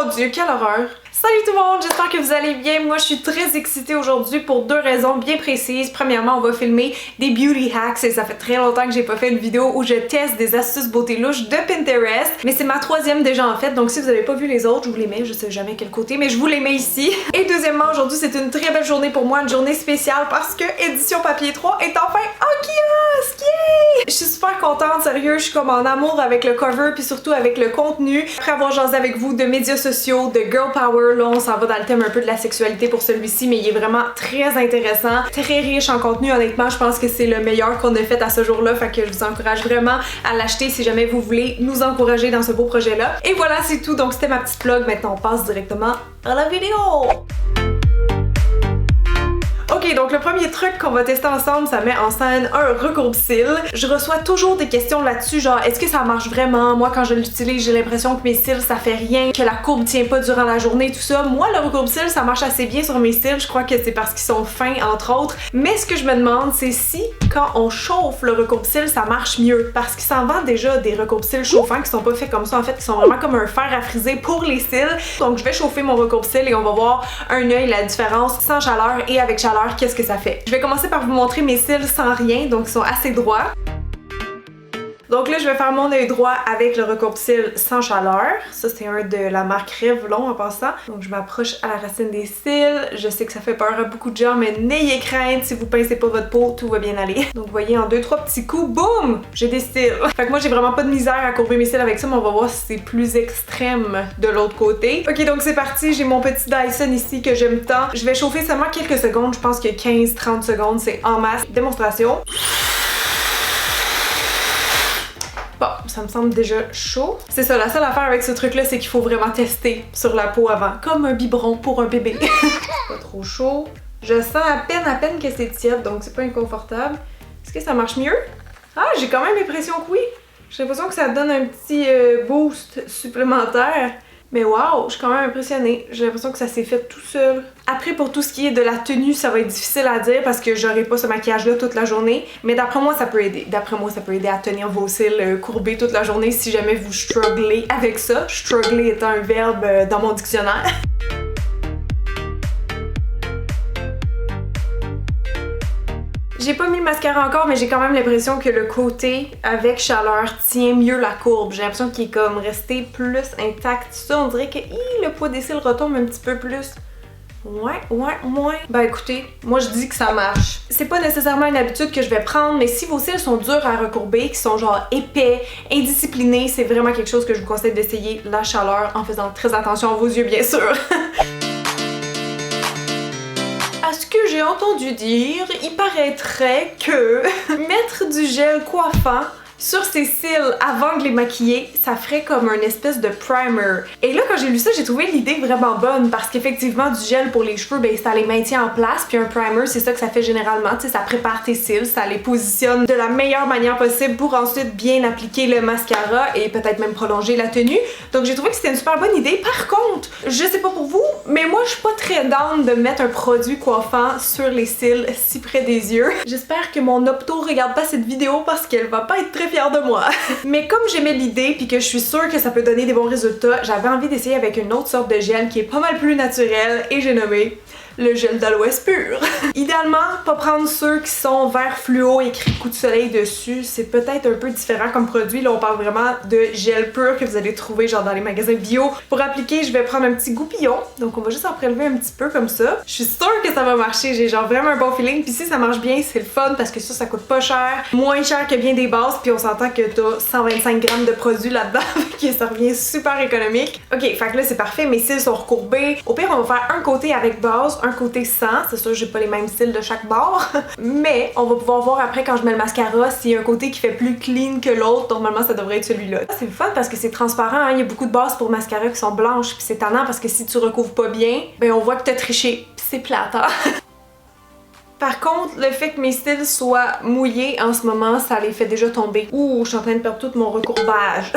mon Dieu, quelle horreur! Salut tout le monde, j'espère que vous allez bien. Moi, je suis très excitée aujourd'hui pour deux raisons bien précises. Premièrement, on va filmer des beauty hacks et ça fait très longtemps que j'ai pas fait une vidéo où je teste des astuces beauté louche de Pinterest. Mais c'est ma troisième déjà en fait, donc si vous avez pas vu les autres, je vous les mets, je sais jamais quel côté, mais je vous les mets ici. Et deuxièmement, aujourd'hui, c'est une très belle journée pour moi, une journée spéciale parce que Édition Papier 3 est enfin en kiosque! Yay! Je suis super contente, sérieux, je suis comme en amour avec le cover puis surtout avec le contenu. Après avoir jasé avec vous de médias sociaux, de girl power, là on s'en va dans le thème un peu de la sexualité pour celui-ci, mais il est vraiment très intéressant, très riche en contenu. Honnêtement, je pense que c'est le meilleur qu'on a fait à ce jour-là, fait que je vous encourage vraiment à l'acheter si jamais vous voulez nous encourager dans ce beau projet-là. Et voilà, c'est tout, donc c'était ma petite plug. Maintenant on passe directement à la vidéo. Ok, donc le premier truc qu'on va tester ensemble, ça met en scène un recourbe-cils. Je reçois toujours des questions là-dessus, genre est-ce que ça marche vraiment? Moi quand je l'utilise, j'ai l'impression que mes cils ça fait rien, que la courbe tient pas durant la journée, tout ça. Moi le recourbe-cils ça marche assez bien sur mes cils, je crois que c'est parce qu'ils sont fins entre autres. Mais ce que je me demande c'est si quand on chauffe le recourbe-cils ça marche mieux. Parce qu'il s'en vend déjà des recourbe-cils chauffants qui sont pas faits comme ça en fait, qui sont vraiment comme un fer à friser pour les cils. Donc je vais chauffer mon recourbe-cils et on va voir un œil la différence sans chaleur et avec chaleur. Qu'est-ce que ça fait? Je vais commencer par vous montrer mes cils sans rien, donc ils sont assez droits. Donc là, je vais faire mon œil droit avec le recourbe-cils sans chaleur. Ça, c'est un de la marque Revlon en passant. Donc je m'approche à la racine des cils. Je sais que ça fait peur à beaucoup de gens, mais n'ayez crainte, si vous pincez pas votre peau, tout va bien aller. Donc vous voyez, en 2-3 petits coups, boum! J'ai des cils. Fait que moi, j'ai vraiment pas de misère à courber mes cils avec ça, mais on va voir si c'est plus extrême de l'autre côté. Ok, donc c'est parti. J'ai mon petit Dyson ici que j'aime tant. Je vais chauffer seulement quelques secondes. Je pense que 15-30 secondes, c'est en masse. Démonstration. Bon, ça me semble déjà chaud. C'est ça, la seule affaire avec ce truc-là, c'est qu'il faut vraiment tester sur la peau avant. Comme un biberon pour un bébé. Pas trop chaud. Je sens à peine que c'est tiède, donc c'est pas inconfortable. Est-ce que ça marche mieux? Ah, j'ai quand même l'impression que oui. J'ai l'impression que ça donne un petit boost supplémentaire. Mais waouh, je suis quand même impressionnée. J'ai l'impression que ça s'est fait tout seul. Après, pour tout ce qui est de la tenue, ça va être difficile à dire parce que j'aurai pas ce maquillage-là toute la journée. Mais d'après moi, ça peut aider. D'après moi, ça peut aider à tenir vos cils courbés toute la journée si jamais vous strugglez avec ça. Struggler étant un verbe dans mon dictionnaire. J'ai pas mis le mascara encore, mais j'ai quand même l'impression que le côté avec chaleur tient mieux la courbe. J'ai l'impression qu'il est comme resté plus intact. Ça, on dirait que le poids des cils retombe un petit peu plus. Ouais. Ben écoutez, moi je dis que ça marche. C'est pas nécessairement une habitude que je vais prendre, mais si vos cils sont durs à recourber, qui sont genre épais, indisciplinés, c'est vraiment quelque chose que je vous conseille d'essayer, la chaleur, en faisant très attention à vos yeux bien sûr. À ce que j'ai entendu dire, il paraîtrait que mettre du gel coiffant sur ses cils avant de les maquiller, ça ferait comme un espèce de primer. Et là, quand j'ai lu ça, j'ai trouvé l'idée vraiment bonne parce qu'effectivement, du gel pour les cheveux, ben ça les maintient en place, puis un primer, c'est ça que ça fait généralement, tu sais, ça prépare tes cils, ça les positionne de la meilleure manière possible pour ensuite bien appliquer le mascara et peut-être même prolonger la tenue. Donc j'ai trouvé que c'était une super bonne idée. Par contre, je sais pas pour vous, mais moi je suis pas très down de mettre un produit coiffant sur les cils si près des yeux. J'espère que mon opto regarde pas cette vidéo parce qu'elle va pas être très fière de moi. Mais comme j'aimais l'idée puis que je suis sûre que ça peut donner des bons résultats, j'avais envie d'essayer avec une autre sorte de gel qui est pas mal plus naturel et j'ai nommé le gel d'aloès pur. Idéalement, pas prendre ceux qui sont vert fluo écrit coup de soleil dessus, c'est peut-être un peu différent comme produit. Là on parle vraiment de gel pur que vous allez trouver genre dans les magasins bio. Pour appliquer, je vais prendre un petit goupillon, donc on va juste en prélever un petit peu comme ça. Je suis sûre que ça va marcher, j'ai genre vraiment un bon feeling, puis si ça marche bien, c'est le fun parce que ça coûte pas cher, moins cher que bien des bases, puis on s'entend que t'as 125 grammes de produit là-dedans, que ça revient super économique. Ok, fait que là c'est parfait, mes cils sont recourbés. Au pire, on va faire un côté avec base, un côté sans. C'est sûr, j'ai pas les mêmes cils de chaque bord. Mais on va pouvoir voir après quand je mets le mascara s'il y a un côté qui fait plus clean que l'autre. Normalement, ça devrait être celui-là. C'est le fun parce que c'est transparent. Hein? Il y a beaucoup de bases pour mascara qui sont blanches. Puis c'est tannant parce que si tu recouvres pas bien, ben on voit que t'as triché. Puis c'est plate, hein? Par contre, le fait que mes cils soient mouillés en ce moment, ça les fait déjà tomber. Ouh, je suis en train de perdre tout mon recourbage.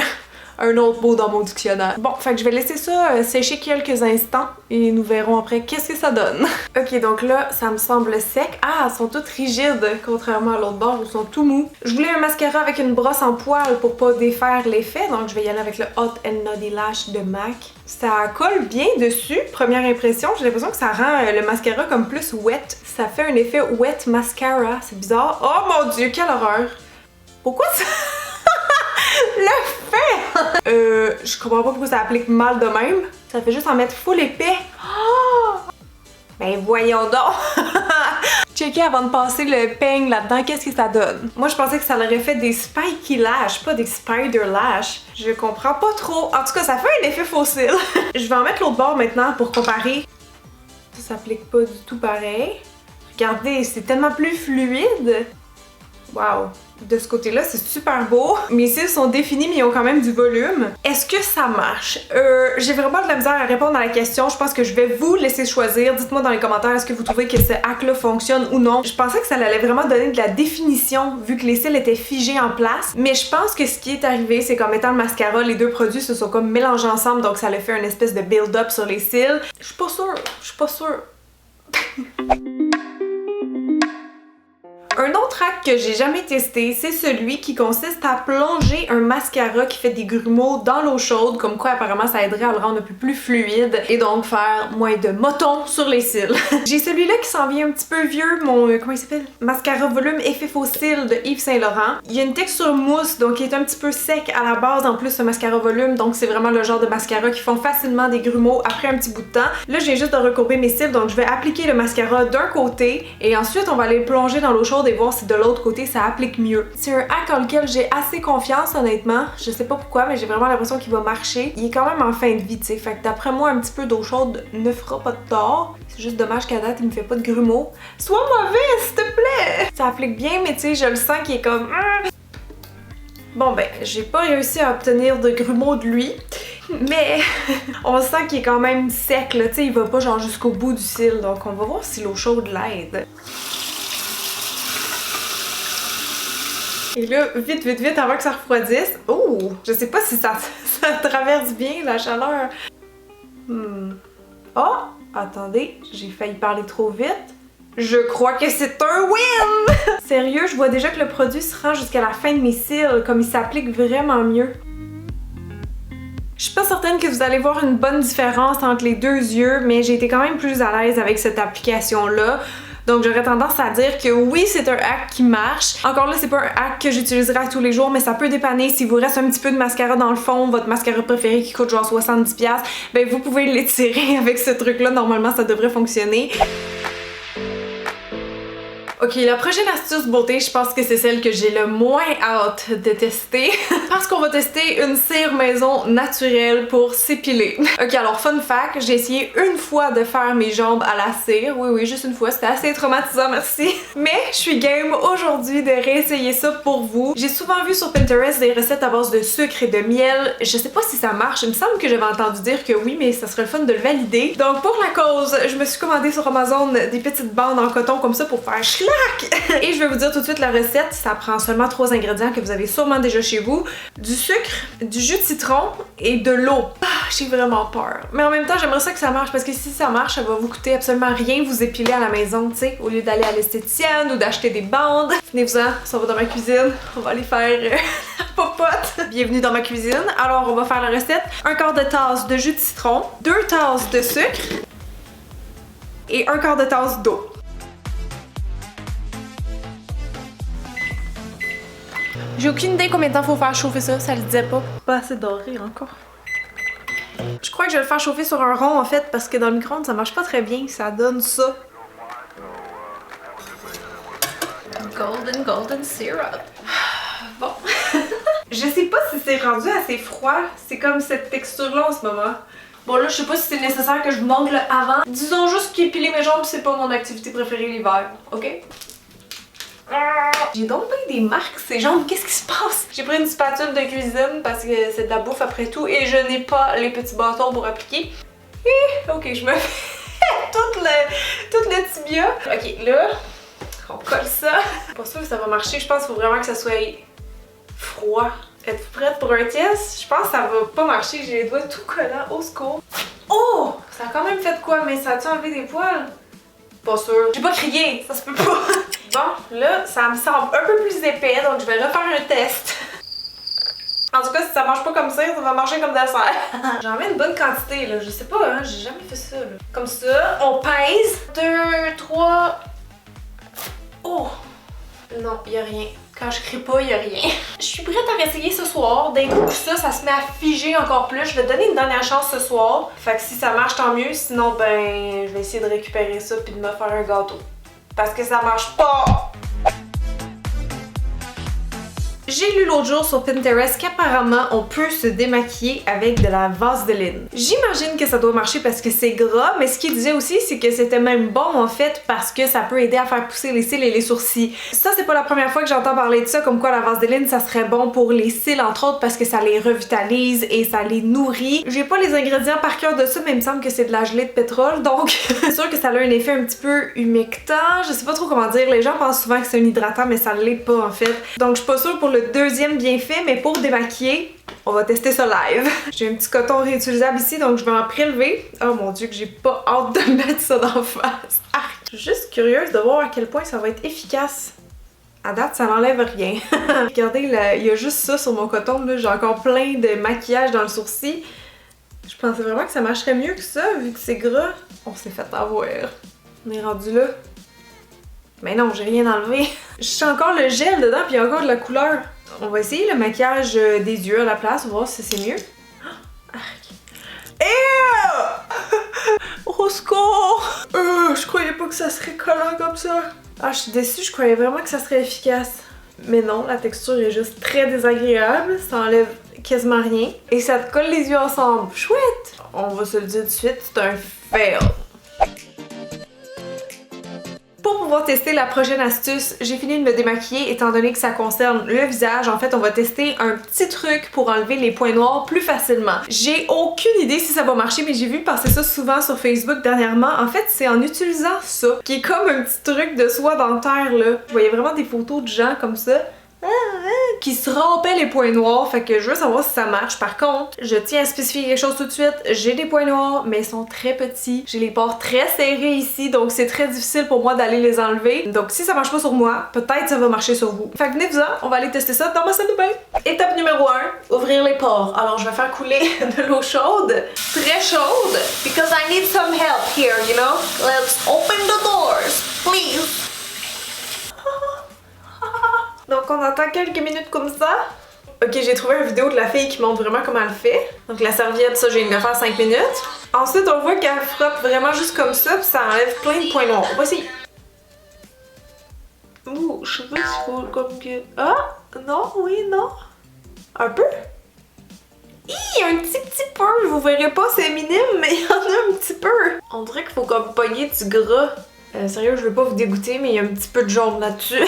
un autre mot dans mon dictionnaire. Bon, fait que je vais laisser ça sécher quelques instants et nous verrons après qu'est-ce que ça donne. Ok, donc là, ça me semble sec. Ah, elles sont toutes rigides, contrairement à l'autre bord où ils sont tout mous. Je voulais un mascara avec une brosse en poil pour pas défaire l'effet, donc je vais y aller avec le Hot n Naughty Lash de MAC. Ça colle bien dessus, première impression. J'ai l'impression que ça rend le mascara comme plus wet. Ça fait un effet wet mascara, c'est bizarre. Oh mon dieu, quelle horreur! Pourquoi ça... le fait! Je comprends pas pourquoi ça applique mal de même. Ça fait juste en mettre full épais. Oh! Ben voyons donc! Checker avant de passer le peigne là-dedans, qu'est-ce que ça donne? Moi je pensais que ça aurait fait des spiky lash, pas des spider lash. Je comprends pas trop. En tout cas, ça fait un effet fossile. Je vais en mettre l'autre bord maintenant pour comparer. Ça s'applique pas du tout pareil. Regardez, c'est tellement plus fluide. Wow! De ce côté-là, c'est super beau. Mes cils sont définis, mais ils ont quand même du volume. Est-ce que ça marche? J'ai vraiment de la misère à répondre à la question. Je pense que je vais vous laisser choisir. Dites-moi dans les commentaires, est-ce que vous trouvez que ce hack-là fonctionne ou non? Je pensais que ça allait vraiment donner de la définition, vu que les cils étaient figés en place. Mais je pense que ce qui est arrivé, c'est qu'en mettant le mascara, les deux produits se sont comme mélangés ensemble, donc ça a fait une espèce de build-up sur les cils. Je suis pas sûre. Je suis pas sûre. Un autre hack que j'ai jamais testé, c'est celui qui consiste à plonger un mascara qui fait des grumeaux dans l'eau chaude, comme quoi apparemment ça aiderait à le rendre un peu plus fluide et donc faire moins de motons sur les cils. J'ai celui-là qui s'en vient un petit peu vieux, mon comment il s'appelle? Mascara volume effet faux cils de Yves Saint Laurent. Il y a une texture mousse, donc il est un petit peu sec à la base, en plus ce mascara volume, donc c'est vraiment le genre de mascara qui font facilement des grumeaux après un petit bout de temps. Là, j'ai juste de recourber mes cils, donc je vais appliquer le mascara d'un côté et ensuite on va aller le plonger dans l'eau chaude et voir si de l'autre côté ça applique mieux. C'est un hack en lequel j'ai assez confiance honnêtement. Je sais pas pourquoi, mais j'ai vraiment l'impression qu'il va marcher. Il est quand même en fin de vie, tu sais. Fait que d'après moi, un petit peu d'eau chaude ne fera pas de tort. C'est juste dommage qu'à date, il me fait pas de grumeaux. Sois mauvais, s'il te plaît! Ça applique bien, mais tu sais, je le sens qu'il est comme... Bon ben, j'ai pas réussi à obtenir de grumeaux de lui. Mais on sent qu'il est quand même sec, là. Tu sais, il va pas genre jusqu'au bout du cil. Donc on va voir si l'eau chaude l'aide. Et là, vite, vite, vite, avant que ça refroidisse. Oh! Je sais pas si ça traverse bien la chaleur. Oh! Attendez, j'ai failli parler trop vite. Je crois que c'est un win! Sérieux, je vois déjà que le produit se rend jusqu'à la fin de mes cils, comme il s'applique vraiment mieux. Je suis pas certaine que vous allez voir une bonne différence entre les deux yeux, mais j'ai été quand même plus à l'aise avec cette application-là. Donc j'aurais tendance à dire que oui, c'est un hack qui marche. Encore là, c'est pas un hack que j'utiliserai à tous les jours, mais ça peut dépanner. Si vous reste un petit peu de mascara dans le fond, votre mascara préféré qui coûte genre 70$, ben vous pouvez l'étirer avec ce truc-là. Normalement, ça devrait fonctionner. Ok, la prochaine astuce beauté, je pense que c'est celle que j'ai le moins hâte de tester. Parce qu'on va tester une cire maison naturelle pour s'épiler. Ok, alors fun fact, j'ai essayé une fois de faire mes jambes à la cire. Oui, juste une fois, c'était assez traumatisant, merci. Mais je suis game aujourd'hui de réessayer ça pour vous. J'ai souvent vu sur Pinterest des recettes à base de sucre et de miel. Je sais pas si ça marche, il me semble que j'avais entendu dire que oui, mais ça serait le fun de le valider. Donc pour la cause, je me suis commandé sur Amazon des petites bandes en coton comme ça pour faire et je vais vous dire tout de suite la recette, ça prend seulement 3 ingrédients que vous avez sûrement déjà chez vous. Du sucre, du jus de citron et de l'eau. Ah, j'ai vraiment peur. Mais en même temps, j'aimerais ça que ça marche parce que si ça marche, ça va vous coûter absolument rien vous épiler à la maison, tu sais, au lieu d'aller à l'esthéticienne ou d'acheter des bandes. Venez-vous-en, ça va dans ma cuisine, on va aller faire la popote. Bienvenue dans ma cuisine. Alors, on va faire la recette. 1/4 de tasse de jus de citron, 2 tasses de sucre et 1/4 de tasse d'eau. J'ai aucune idée combien de temps faut faire chauffer ça, ça le disait pas. Pas assez doré encore. Je crois que je vais le faire chauffer sur un rond en fait parce que dans le micro-ondes ça marche pas très bien, ça donne ça. Golden syrup. Bon. Je sais pas si c'est rendu assez froid, c'est comme cette texture là en ce moment. Bon là je sais pas si c'est nécessaire que je vous montre le avant. Disons juste qu'épiler mes jambes c'est pas mon activité préférée l'hiver, ok? J'ai donc bien des marques ces jambes, qu'est-ce qui se passe? J'ai pris une spatule de cuisine parce que c'est de la bouffe après tout et je n'ai pas les petits bâtons pour appliquer. Et, ok, je me fais tout le tibia. Ok, là, on colle ça. Pas sûr que ça va marcher, je pense qu'il faut vraiment que ça soit froid. Êtes-vous prête pour un test? Je pense que ça va pas marcher, j'ai les doigts tout collants, au secours. Oh! Ça a quand même fait quoi, mais ça a-tu enlevé des poils? Pas sûr. J'ai pas crié, ça se peut pas. Bon, là, ça me semble un peu plus épais, donc je vais refaire un test. En tout cas, si ça marche pas comme ça va marcher comme dessert. J'en mets une bonne quantité, là. Je sais pas, hein, j'ai jamais fait ça, là. Comme ça, on pèse. 2, 3... Oh! Non, y'a rien. Quand je crie pas, y'a rien. Je suis prête à réessayer ce soir. D'un coup, ça se met à figer encore plus. Je vais donner une dernière chance ce soir. Fait que si ça marche, tant mieux. Sinon, ben, je vais essayer de récupérer ça puis de me faire un gâteau. Parce que ça marche pas! J'ai lu l'autre jour sur Pinterest qu'apparemment on peut se démaquiller avec de la vaseline. J'imagine que ça doit marcher parce que c'est gras, mais ce qu'il disait aussi c'est que c'était même bon en fait parce que ça peut aider à faire pousser les cils et les sourcils. Ça c'est pas la première fois que j'entends parler de ça, comme quoi la vaseline ça serait bon pour les cils entre autres parce que ça les revitalise et ça les nourrit. J'ai pas les ingrédients par cœur de ça mais il me semble que c'est de la gelée de pétrole donc c'est sûr que ça a un effet un petit peu humectant. Je sais pas trop comment dire, les gens pensent souvent que c'est un hydratant mais ça l'est pas en fait. Donc je suis pas sûre pour le deuxième bienfait, mais pour démaquiller, on va tester ça live. J'ai un petit coton réutilisable ici, donc je vais en prélever. Oh mon dieu, que j'ai pas hâte de mettre ça d'en face. Arc. Je suis juste curieuse de voir à quel point ça va être efficace. À date, ça n'enlève rien. Regardez, il y a juste ça sur mon coton. J'ai encore plein de maquillage dans le sourcil. Je pensais vraiment que ça marcherait mieux que ça, vu que c'est gras. On s'est fait avoir. On est rendu là. Mais non, j'ai rien enlevé. Je sens encore le gel dedans, puis il y a encore de la couleur. On va essayer le maquillage des yeux à la place, on va voir si c'est mieux. Au secours! Je croyais pas que ça serait collant comme ça. Ah, je suis déçue, je croyais vraiment que ça serait efficace. Mais non, la texture est juste très désagréable, ça enlève quasiment rien. Et ça te colle les yeux ensemble. Chouette! On va se le dire tout de suite, c'est un fail. Pour pouvoir tester la prochaine astuce, j'ai fini de me démaquiller étant donné que ça concerne le visage. En fait, on va tester un petit truc pour enlever les points noirs plus facilement. J'ai aucune idée si ça va marcher, mais j'ai vu passer ça souvent sur Facebook dernièrement. En fait, c'est en utilisant ça, qui est comme un petit truc de soie dentaire, là. Je voyais vraiment des photos de gens comme ça. Qui se rampaient les points noirs, fait que je veux savoir si ça marche. Par contre, je tiens à spécifier quelque chose tout de suite, j'ai des points noirs, mais ils sont très petits. J'ai les pores très serrés ici, donc c'est très difficile pour moi d'aller les enlever. Donc si ça marche pas sur moi, peut-être ça va marcher sur vous. Fait que venez-vous-en, on va aller tester ça dans ma salle de bain. Étape numéro 1, ouvrir les pores. Alors je vais faire couler de l'eau chaude, très chaude, because I need some help here, you know? Let's open the doors, please. Donc on attend quelques minutes comme ça. Ok, j'ai trouvé une vidéo de la fille qui montre vraiment comment elle fait. Donc la serviette, ça j'ai de le faire 5 minutes. Ensuite on voit qu'elle frotte vraiment juste comme ça, puis ça enlève plein de points noirs. Voici. Ouh, je sais pas s'il faut comme que... Ah! Non, oui, non. Un peu? Hi, un petit peu! Vous verrez pas, c'est minime, mais il y en a un petit peu. On dirait qu'il faut comme pogner du gras. Sérieux, je veux pas vous dégoûter, mais il y a un petit peu de jaune là-dessus.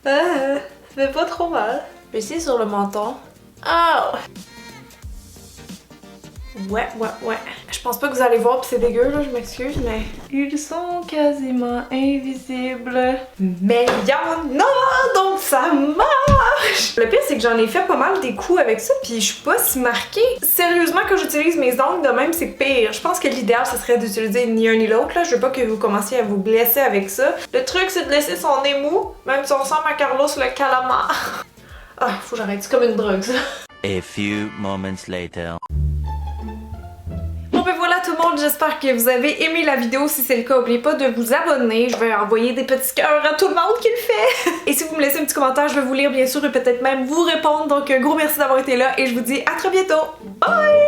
Ça fait pas trop mal. Je vais essayer sur le menton. Oh! Ouais. Je pense pas que vous allez voir pis c'est dégueu là, je m'excuse, mais... Ils sont quasiment invisibles. Mais y'en a! Donc ça marche! Le pire c'est que j'en ai fait pas mal des coups avec ça pis je suis pas si marquée. Sérieusement, quand j'utilise mes ongles de même, c'est pire. Je pense que l'idéal ce serait d'utiliser ni un ni l'autre là. Je veux pas que vous commenciez à vous blesser avec ça. Le truc c'est de laisser son nez mou, même si on ressemble à Carlos le calamar. Ah, faut que j'arrête, c'est comme une drogue ça. A few moments later. Bon ben voilà tout le monde, j'espère que vous avez aimé la vidéo. Si c'est le cas, n'oubliez pas de vous abonner. Je vais envoyer des petits cœurs à tout le monde qui le fait. Et si vous me laissez un petit commentaire, je vais vous lire bien sûr et peut-être même vous répondre. Donc un gros merci d'avoir été là et je vous dis à très bientôt. Bye!